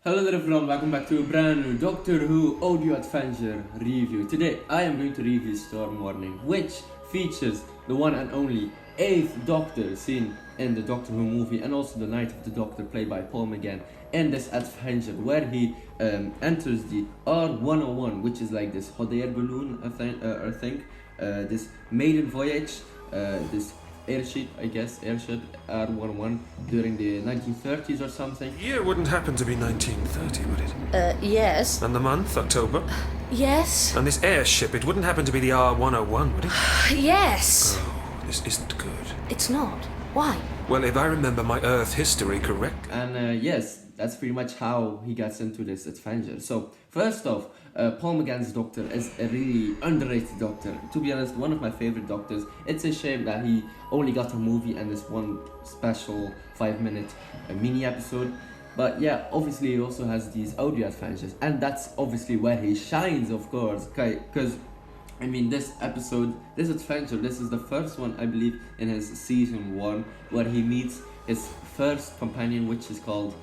Hello there everyone, welcome back to a brand new Doctor Who audio adventure review. Today I am going to review Storm Warning, which features the one and only 8th Doctor seen in the Doctor Who movie, and also the Night of the Doctor played by Paul McGann in this adventure where he enters the R101, which is like this hot air balloon, I think, this maiden voyage, this airship R101 during the 1930s or something. The year wouldn't happen to be 1930, would it? Yes. And the month, October? Yes. And this airship, it wouldn't happen to be the R101, would it? Yes. Oh, this isn't good. It's not. Why? Well, if I remember my Earth history correctly... And yes, that's pretty much how he gets into this adventure. So, first off, Paul McGann's Doctor is a really underrated Doctor. To be honest, one of my favorite Doctors. It's a shame that he only got a movie and this one special 5-minute mini episode. But yeah, obviously he also has these audio adventures, and that's obviously where he shines, of course. Because I mean, this episode, this adventure, this is the first one, I believe, in his season 1, where he meets his first companion, which is called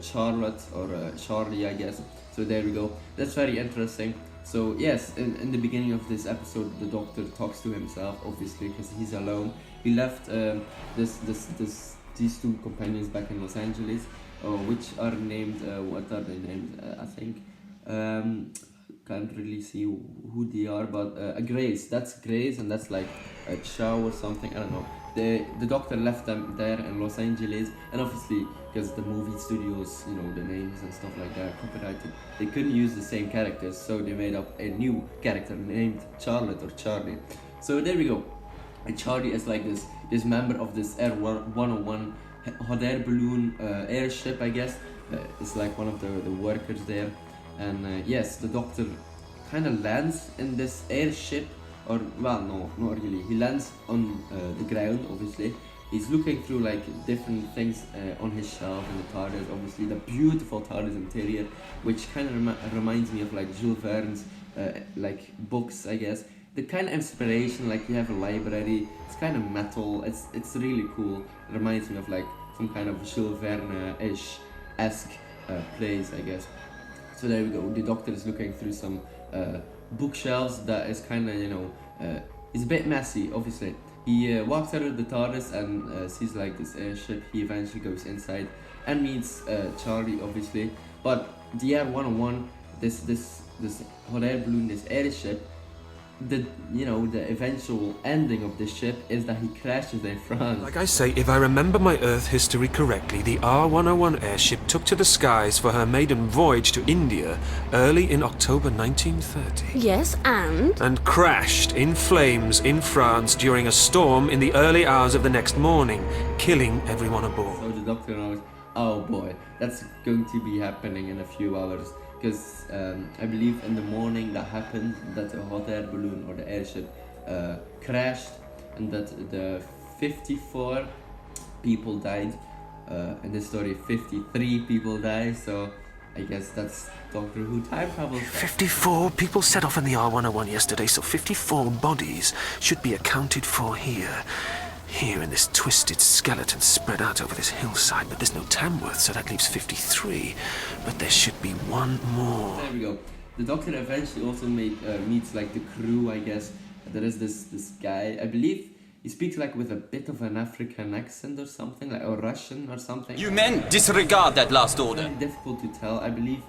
Charlotte, or Charlie, I guess. So there we go. That's very interesting. So yes, in the beginning of this episode, the Doctor talks to himself, obviously, because he's alone. He left these two companions back in Los Angeles, which are named, what are they named? I think, can't really see who they are, but Grace. That's Grace, and that's like a Chow or something. I don't know. The Doctor left them there in Los Angeles, and obviously because the movie studios, you know, the names and stuff like that, copyrighted, they couldn't use the same characters, so they made up a new character named Charlotte or Charlie. So there we go. And Charlie is like this member of this Air 101 hot air balloon airship, I guess. It's like one of the workers there. And yes, the Doctor kind of lands in this airship, or well, no, not really. He lands on the ground, obviously. He's looking through like different things on his shelf in the TARDIS, obviously the beautiful TARDIS interior, which kind of reminds me of like Jules Verne's like books, I guess. The kind of inspiration, like you have a library, it's kind of metal, it's really cool. It reminds me of like some kind of Jules Verne-ish esque place, I guess. So there we go. The Doctor is looking through some bookshelves that is kind of, you know, it's a bit messy, obviously. He walks out of the TARDIS and sees like this airship. He eventually goes inside and meets Charlie, obviously. But the R101, this hot air balloon, this airship, the eventual ending of this ship is that he crashes in France. Like I say, if I remember my Earth history correctly, the R101 airship took to the skies for her maiden voyage to India early in October 1930. Yes, and? And crashed in flames in France during a storm in the early hours of the next morning, killing everyone aboard. So the Doctor knows, oh boy, that's going to be happening in a few hours. Because I believe in the morning that happened, that a hot air balloon or the airship crashed, and that the 54 people died. In this story, 53 people died, so I guess that's Doctor Who time travel stuff. 54 people set off in the R101 yesterday, so 54 bodies should be accounted for here. Here in this twisted skeleton spread out over this hillside, but there's no Tamworth, so that leaves 53. But there should be one more. There we go. The Doctor eventually also meets like the crew, I guess. There is this guy, I believe he speaks like with a bit of an African accent or something, like a Russian or something. You men disregard that last order. It's very difficult to tell. I believe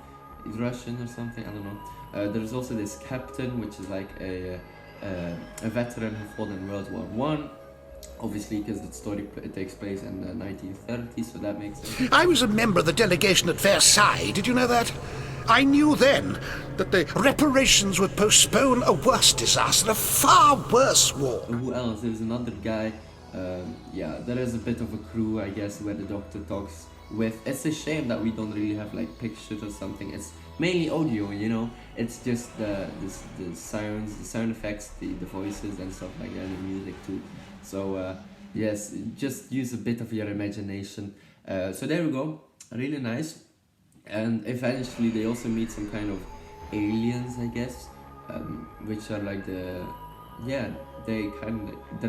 he's Russian or something, I don't know. There's also this captain, which is like a veteran who fought in World War One. Obviously, because the story takes place in the 1930s, so that makes sense. I was a member of the delegation at Versailles, did you know that? I knew then that the reparations would postpone a worse disaster, a far worse war. Who else? There's another guy. Yeah, there is a bit of a crew, I guess, where the Doctor talks with. It's a shame that we don't really have like pictures or something. It's mainly audio, you know. It's just the sounds, the sound effects, the voices and stuff like that, and the music too. So yes, just use a bit of your imagination. So there we go, really nice. And eventually they also meet some kind of aliens, I guess, which are like there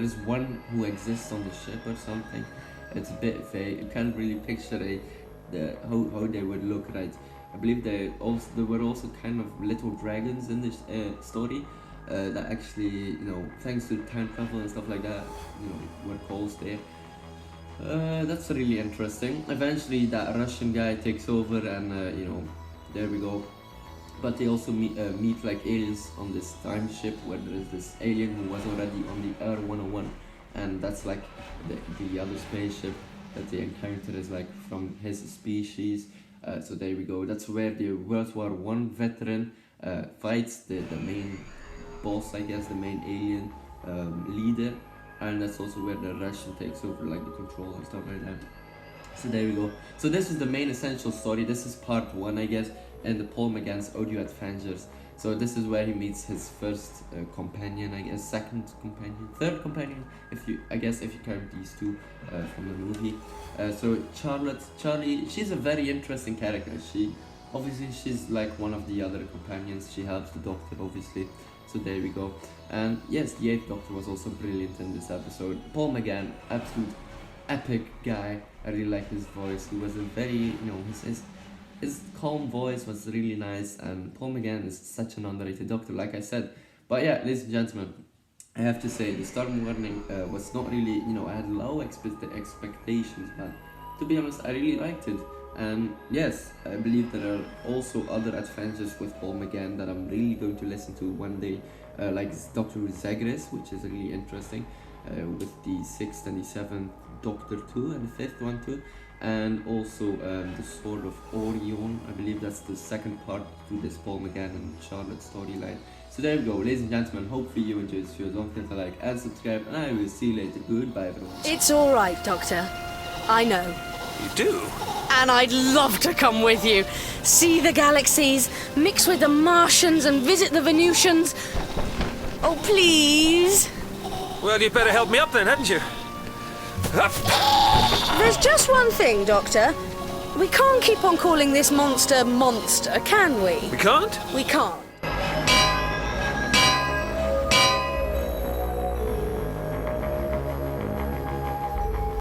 is one who exists on the ship or something. It's a bit vague. You can't really picture how they would look, right? I believe there were also kind of little dragons in this story that actually, you know, thanks to time travel and stuff like that, you know, were caused there. That's really interesting. Eventually that Russian guy takes over and you know, there we go. But they also meet like aliens on this time ship where there is this alien who was already on the R101, and that's like the other spaceship that they encounter is like from his species. So there we go. That's where the World War I veteran fights the main boss, I guess, the main alien leader, and that's also where the Russian takes over like the control and stuff like that. So there we go. So this is the main essential story. This is part 1, I guess, and the Paul McGann's Audio Adventures. So this is where he meets his first companion, I guess, second companion, third companion, if you count these two from the movie. So Charlie, she's a very interesting character. She's like one of the other companions. She helps the Doctor, obviously. So there we go. And yes, the 8th Doctor was also brilliant in this episode. Paul McGann, absolute epic guy. I really like his voice. He was a very, you know, his calm voice was really nice, and Paul McGann is such an underrated Doctor, like I said. But yeah, ladies and gentlemen, I have to say the Storm Warning was not really, you know, I had low expectations, but to be honest, I really liked it. And yes, I believe there are also other adventures with Paul McGann that I'm really going to listen to one day, like Dr. Zagreus, which is really interesting, with the 6th and the 7th Doctor too, and the 5th one too, and also the Sword of Orion. I believe that's the second part to this Paul McGann and Charlotte storyline. So there we go, ladies and gentlemen, hopefully you enjoyed this video. Don't forget to like and subscribe, and I will see you later. Goodbye everyone. It's all right, Doctor. I know. You do? And I'd love to come with you. See the galaxies, mix with the Martians and visit the Venusians. Oh, please. Well, you'd better help me up then, hadn't you? There's just one thing, Doctor. We can't keep on calling this monster, can we? We can't? We can't.